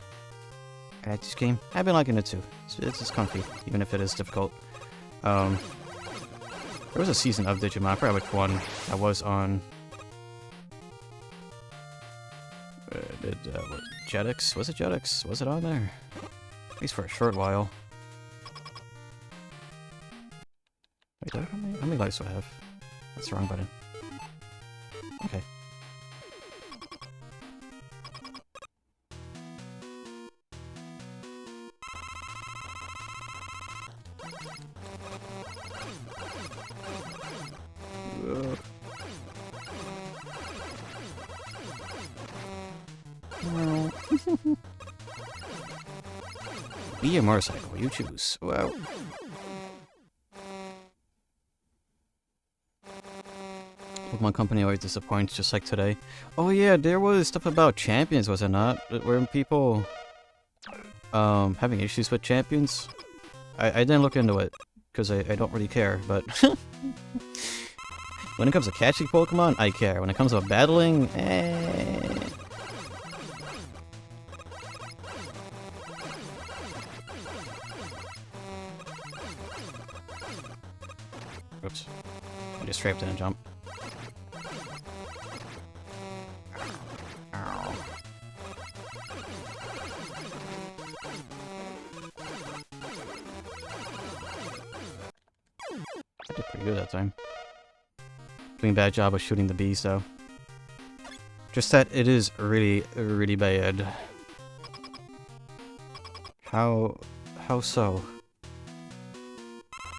at this game. I've been liking it too. It's just comfy, even if it is difficult. There was a season of Digimon, I forgot which one that was on. What, Jetix? Was it Jetix? Was it on there? At least for a short while. Wait, how many lives do I have? That's the wrong button. Okay. Be a motorcycle, you choose. Wow. Pokemon Company always disappoints, just like today. Oh yeah, there was stuff about champions, was it not? Were people having issues with champions? I didn't look into it, because I don't really care, but... When it comes to catching Pokemon, I care. When it comes to battling, Oops. I just straight up didn't jump. Ow. I did pretty good that time. Doing a bad job of shooting the bees, though. Just that it is really, really bad. How so?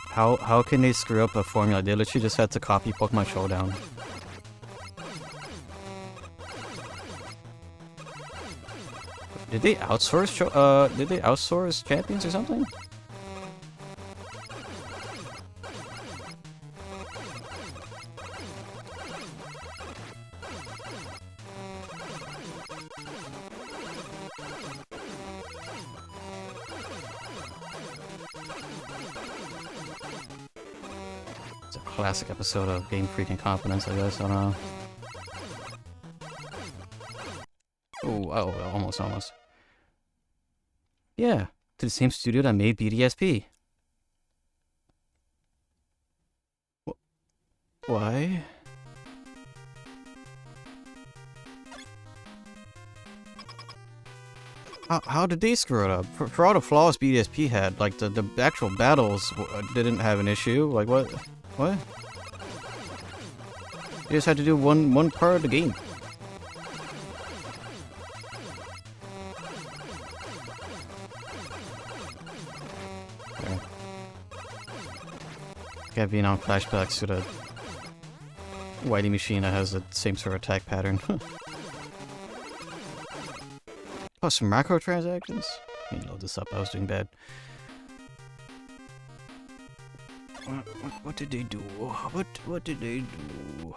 How can they screw up a formula? They literally just had to copy Pokemon Showdown. Did they outsource champions or something? classic episode of Game Freak incompetence, I guess. I don't know. Oh, almost. Yeah, to the same studio that made BDSP. Why? How did they screw it up? For all the flaws BDSP had, like the actual battles didn't have an issue. Like what? What? You just had to do one part of the game. Okay. Got Vietnam flashbacks to the Whitey machine that has the same sort of attack pattern. Oh, some microtransactions? Let me load this up, I was doing bad. What did they do? What did they do?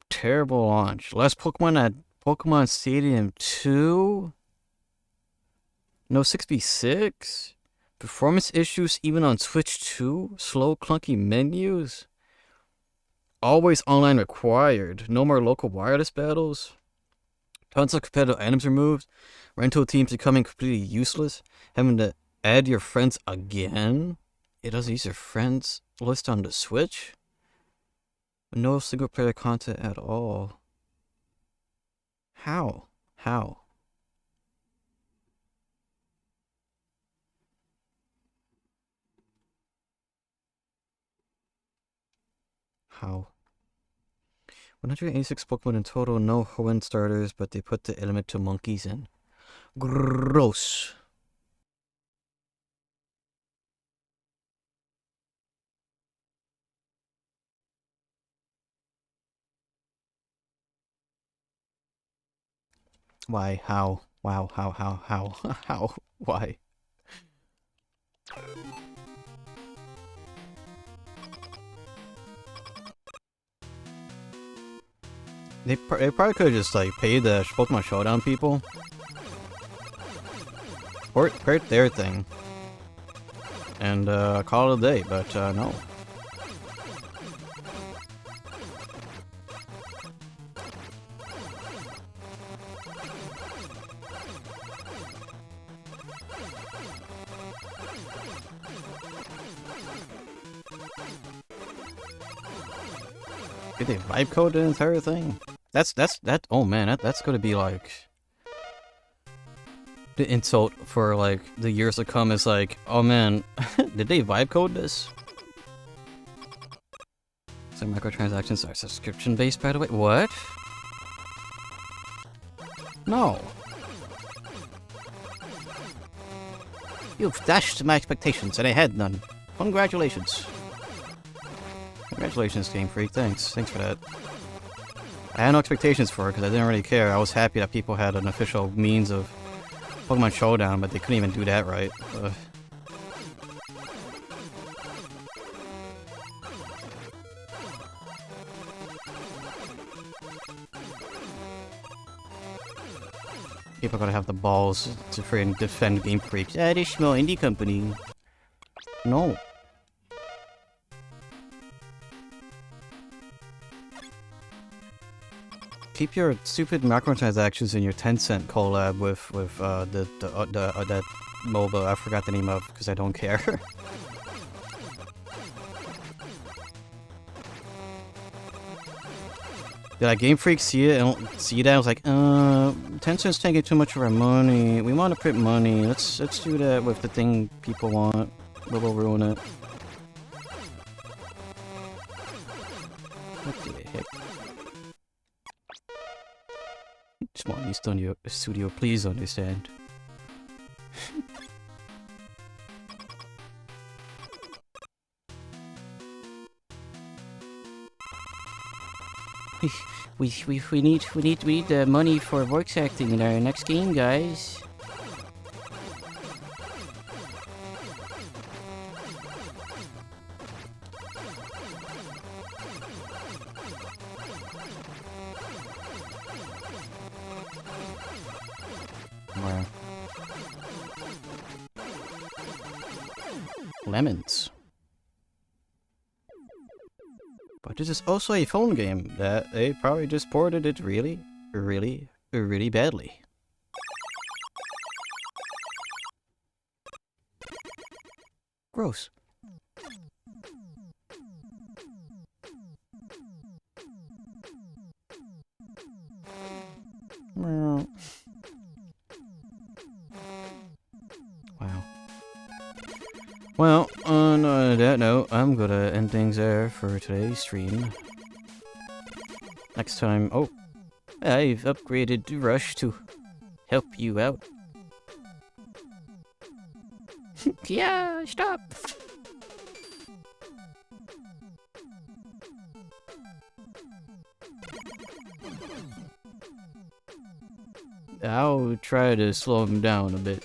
Terrible launch. Last Pokemon at Pokemon Stadium 2? No 6v6? Performance issues even on Switch 2? Slow, clunky menus? Always online required. No more local wireless battles. Tons of competitive items removed. Rental teams becoming completely useless. Having to add your friends again. It doesn't use your friends list on the Switch. No single player content at all. How? How? How? 186 Pokemon in total, no Hoenn starters, but they put the elemental monkeys in. Gross. Why? How? Wow, how? Why? They probably could have just like paid the Pokemon Showdown people. Or create their thing. And call it a day, but no. Did they vibe code the entire thing? Oh man, that's gonna be like the insult for like the years to come is like, oh man, did they vibe code this? So microtransactions are subscription based, by the way. What? No. You've dashed my expectations and I had none. Congratulations. Congratulations, Game Freak. Thanks for that. I had no expectations for it because I didn't really care. I was happy that people had an official means of Pokemon Showdown, but they couldn't even do that right. People gotta have the balls to freaking defend Game Freak. Ah, they smell indie company. No. Keep your stupid microtransactions in your Tencent collab with that MOBA. I forgot the name of because I don't care. Did Game Freak see it and see that? I was like, Tencent's taking too much of our money. We want to print money. Let's do that with the thing people want. We'll ruin it. What the heck? Small East Studio, please understand. We need the money for voice acting in our next game, guys. lemons. But this is also a phone game that they probably just ported it really, really, really badly. Gross. Wow. Well, on that note, I'm gonna end things there for today's stream. Next time, oh, I've upgraded Rush to help you out. Yeah, stop! I'll try to slow him down a bit.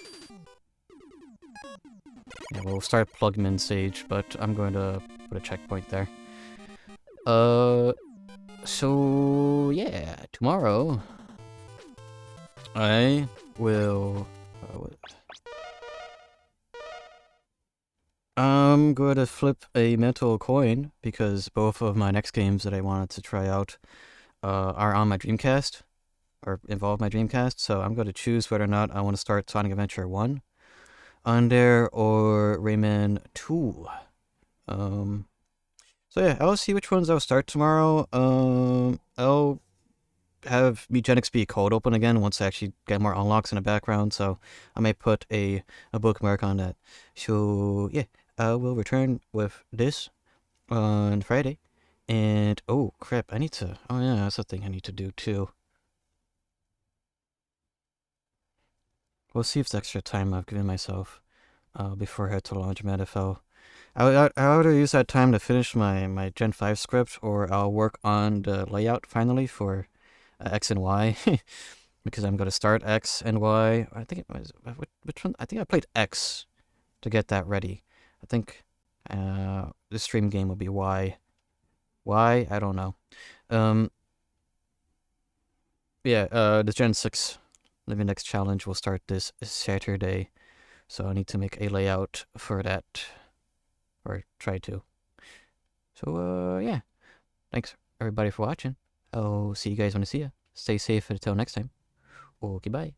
Yeah, we'll start plugging in Sage, but I'm going to put a checkpoint there. So yeah, tomorrow I will. I'm going to flip a mental coin because both of my next games that I wanted to try out are on my Dreamcast or involve my Dreamcast. So I'm going to choose whether or not I want to start Sonic Adventure 1 on there or Rayman 2. So yeah, I'll see which ones I'll start tomorrow. I'll have Eugenics be code open again once I actually get more unlocks in the background, so I may put a bookmark on that. So yeah, I will return with this on Friday. And oh crap, oh yeah, that's a thing I need to do too. We'll see if it's extra time I've given myself before I head to the laundromat if I'll either use that time to finish my Gen 5 script, or I'll work on the layout finally for X and Y, because I'm going to start X and Y. I think it was, which one? I think I played X to get that ready. I think the stream game will be Y. Y? I don't know. Yeah, the Gen 6 Living X challenge will start this Saturday, so I need to make a layout for that. Or try to. So, yeah. Thanks, everybody, for watching. I'll see you guys when I see ya. Stay safe until next time. Okay, bye.